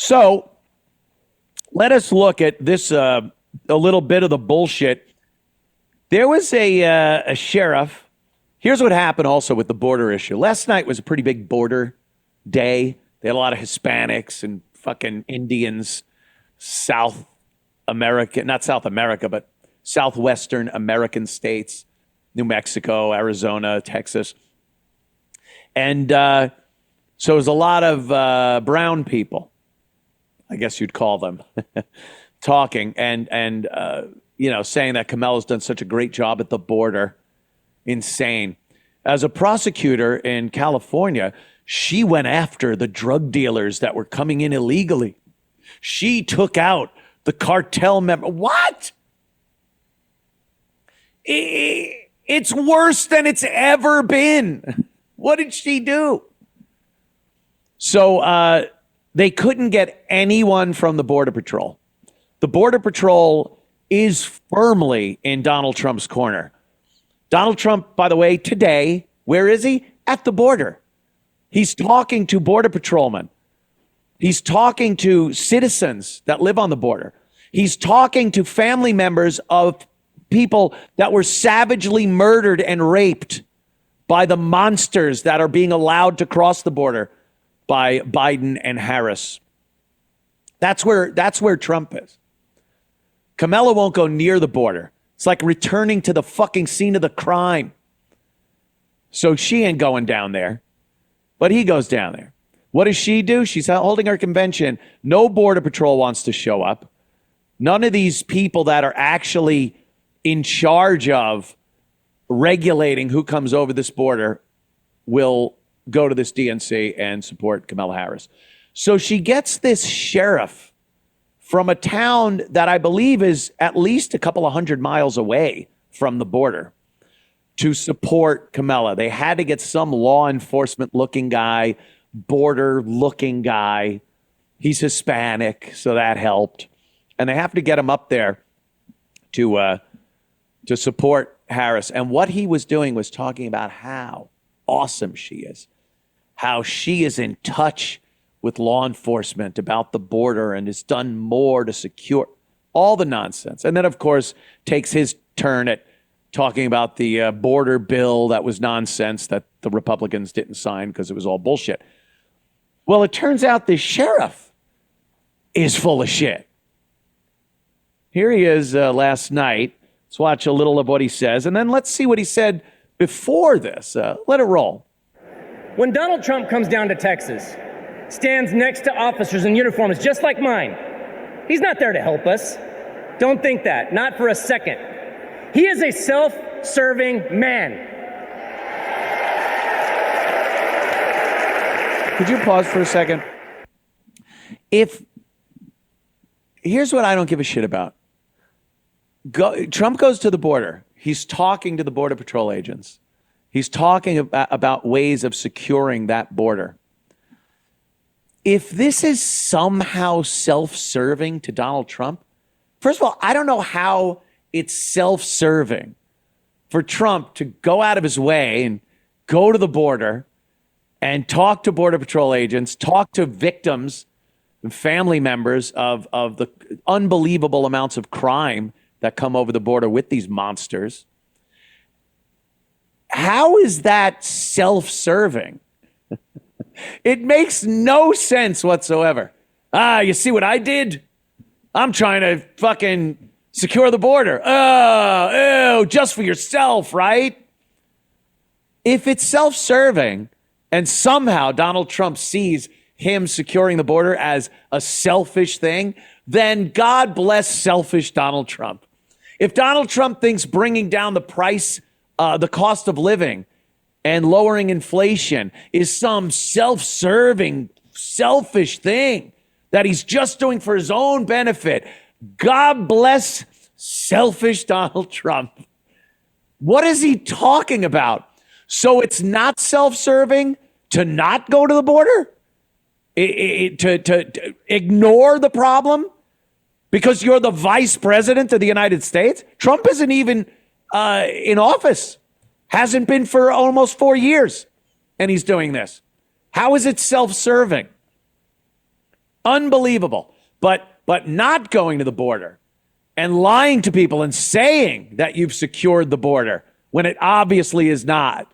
So let us look at this a little bit of the bullshit. There was a sheriff. Here's what happened also with the border issue. Last night was a pretty big border day. They had a lot of Hispanics and fucking Indians, South America, not South America, but Southwestern American states, New Mexico, Arizona, Texas. And so it was a lot of brown people, I guess you'd call them, talking and saying that Kamala's done such a great job at the border. Insane. As a prosecutor in California, she went after the drug dealers that were coming in illegally. She took out the cartel member. What? It's worse than it's ever been. What did she do? So they couldn't get anyone from the Border Patrol. The Border Patrol is firmly in Donald Trump's corner. Donald Trump, by the way, today, where is he? At the border. He's talking to Border Patrolmen. He's talking to citizens that live on the border. He's talking to family members of people that were savagely murdered and raped by the monsters that are being allowed to cross the border by Biden and Harris. That's where Trump is. Kamala won't go near the border. It's like returning to the fucking scene of the crime. So she ain't going down there, but he goes down there. What does she do? She's holding her convention. No Border Patrol wants to show up. None of these people that are actually in charge of regulating who comes over this border will go to this DNC and support Kamala Harris. So she gets this sheriff from a town that I believe is at least a couple of 100 miles away from the border to support Kamala. They had to get some law enforcement looking guy, border looking guy. He's Hispanic, so that helped. And they have to get him up there to support Harris. And what he was doing was talking about how awesome she is, how she is in touch with law enforcement about the border and has done more to secure all the nonsense. And then, of course, takes his turn at talking about the border bill that was nonsense that the Republicans didn't sign because it was all bullshit. Well, it turns out this sheriff is full of shit. Here he is last night. Let's watch a little of what he says, and then let's see what he said before this. Let it roll. When Donald Trump comes down to Texas, stands next to officers in uniforms just like mine, he's not there to help us. Don't think that. Not for a second. He is a self-serving man. Could you pause for a second? Here's what I don't give a shit about. Trump goes to the border. He's talking to the Border Patrol agents. He's talking about ways of securing that border. If this is somehow self-serving to Donald Trump, first of all, I don't know how it's self-serving for Trump to go out of his way and go to the border and talk to Border Patrol agents, talk to victims and family members of the unbelievable amounts of crime that come over the border with these monsters. How is that self-serving? It makes no sense whatsoever. You see what I did? I'm trying to fucking secure the border. Oh, just for yourself, right? If it's self-serving and somehow Donald Trump sees him securing the border as a selfish thing, then God bless selfish Donald Trump. If Donald Trump thinks bringing down the price, the cost of living and lowering inflation is some self-serving, selfish thing that he's just doing for his own benefit, God bless selfish Donald Trump. What is he talking about? So it's not self-serving to not go to the border? To ignore the problem because you're the vice president of the United States? Trump isn't even in office. Hasn't been for almost 4 years. And he's doing this. How is it self-serving? Unbelievable. But not going to the border and lying to people and saying that you've secured the border when it obviously is not.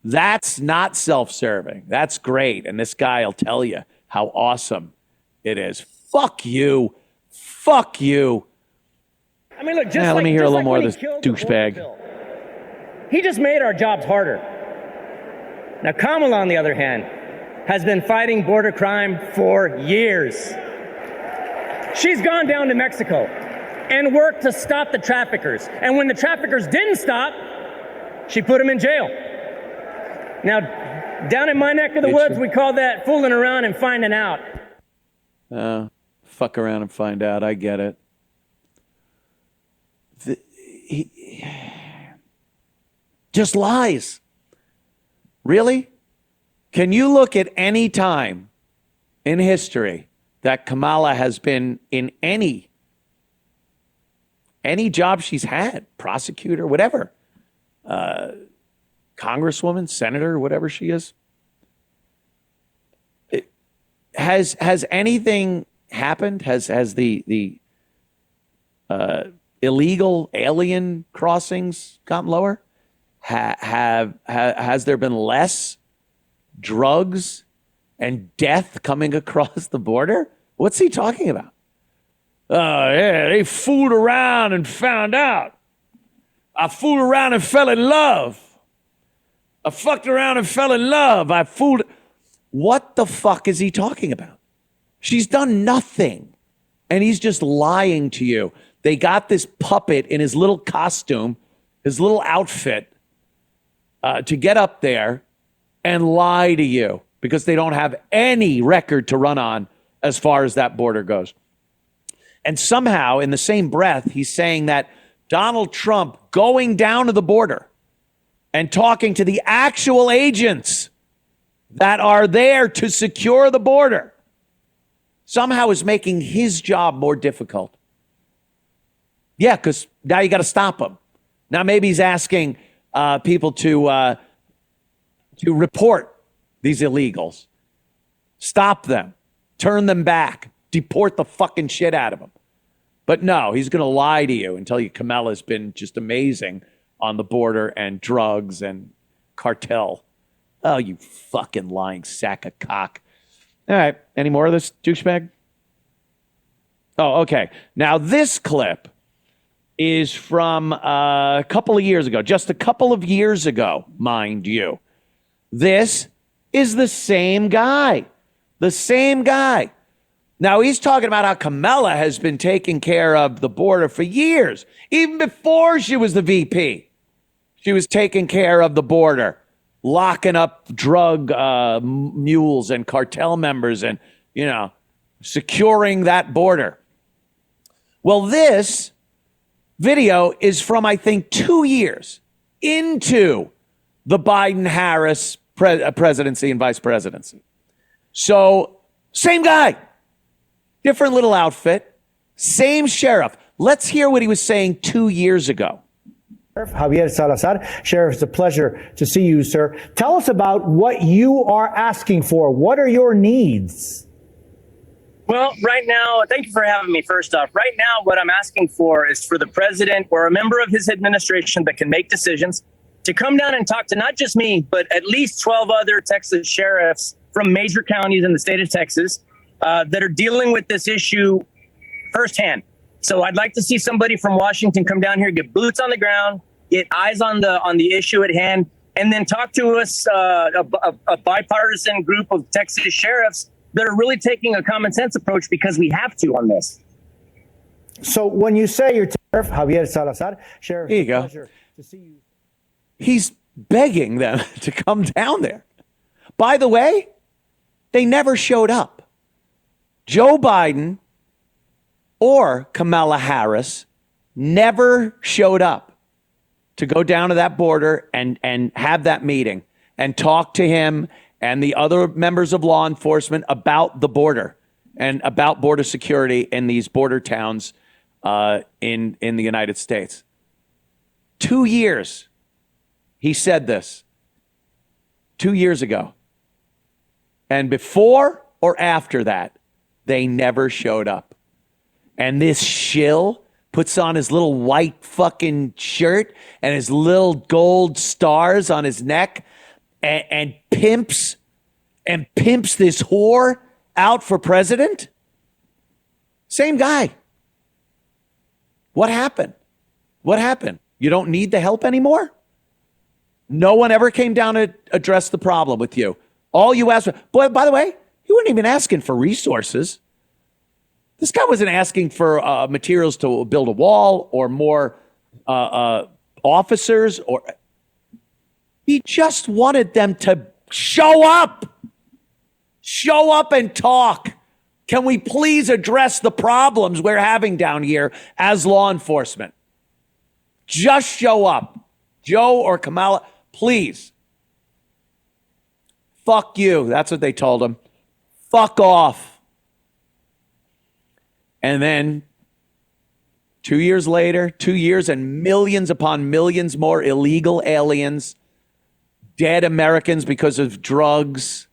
That's not self-serving. That's great. And this guy will tell you how awesome it is. Fuck you. Fuck you. I mean, look, just let me hear a little more of this killed the border douchebag. bill, he just made our jobs harder. Now, Kamala, on the other hand, has been fighting border crime for years. She's gone down to Mexico and worked to stop the traffickers. And when the traffickers didn't stop, she put them in jail. Now, down in my neck of the woods, we call that fooling around and finding out. Fuck around and find out. I get it. He just lies. Really? Can you look at any time in history that Kamala has been in any job she's had, prosecutor, whatever, congresswoman, senator, whatever she is? Has anything happened? Has the illegal alien crossings gotten lower? Has there been less drugs and death coming across the border? What's he talking about? Oh, yeah, they fooled around and found out. I fooled around and fell in love. I fucked around and fell in love. I fooled. What the fuck is he talking about? She's done nothing. And he's just lying to you. They got this puppet in his little costume, his little outfit, to get up there and lie to you because they don't have any record to run on as far as that border goes. And somehow, in the same breath, he's saying that Donald Trump going down to the border and talking to the actual agents that are there to secure the border somehow is making his job more difficult. Yeah, because now you got to stop him. Now maybe he's asking people to report these illegals, stop them, turn them back, deport the fucking shit out of them. But no, he's going to lie to you and tell you Kamala's been just amazing on the border and drugs and cartel. Oh, you fucking lying sack of cock. All right, any more of this douchebag? Oh, okay. Now this clip is from a couple of years ago, just a couple of years ago, mind you. This is the same guy. The same guy. Now, he's talking about how Kamala has been taking care of the border for years. Even before she was the VP, she was taking care of the border, locking up drug mules and cartel members and, securing that border. Well, this video is from, I think, 2 years into the Biden-Harris presidency and vice presidency. So, same guy, different little outfit, same sheriff. Let's hear what he was saying 2 years ago. Javier Salazar. Sheriff, it's a pleasure to see you, sir. Tell us about what you are asking for. What are your needs? Well, right now, thank you for having me. First off, right now, what I'm asking for is for the president or a member of his administration that can make decisions to come down and talk to not just me, but at least 12 other Texas sheriffs from major counties in the state of Texas that are dealing with this issue firsthand. So I'd like to see somebody from Washington come down here, get boots on the ground, get eyes on the issue at hand, and then talk to us, a bipartisan group of Texas sheriffs that are really taking a common sense approach because we have to on this. So when you say you're Sheriff Javier Salazar, Sheriff, here you go. Pleasure to see you. He's begging them to come down there. By the way, they never showed up. Joe Biden or Kamala Harris never showed up to go down to that border and have that meeting and talk to him and the other members of law enforcement about the border and about border security in these border towns in the United States. 2 years. He said this 2 years ago. And before or after that, They never showed up. And this shill puts on his little white fucking shirt and his little gold stars on his neck and pimps this whore out for president. Same guy. What happened? What happened? You don't need the help anymore? No one ever came down to address the problem with you. All you asked for, boy, by the way, you weren't even asking for resources. This guy wasn't asking for materials to build a wall or more officers, or he just wanted them to show up and talk. Can we please address the problems we're having down here as law enforcement? Just show up. Joe or Kamala, please. Fuck you. That's what they told him. Fuck off. And then 2 years later, 2 years and millions upon millions more illegal aliens, dead Americans because of drugs,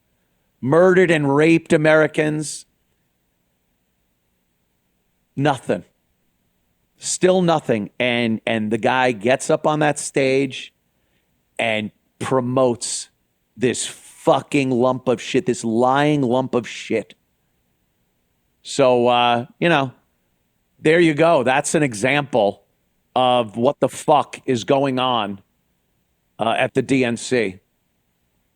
murdered and raped Americans. Nothing. Still nothing. And the guy gets up on that stage and promotes this fucking lump of shit, this lying lump of shit. So, there you go. That's an example of what the fuck is going on at the DNC.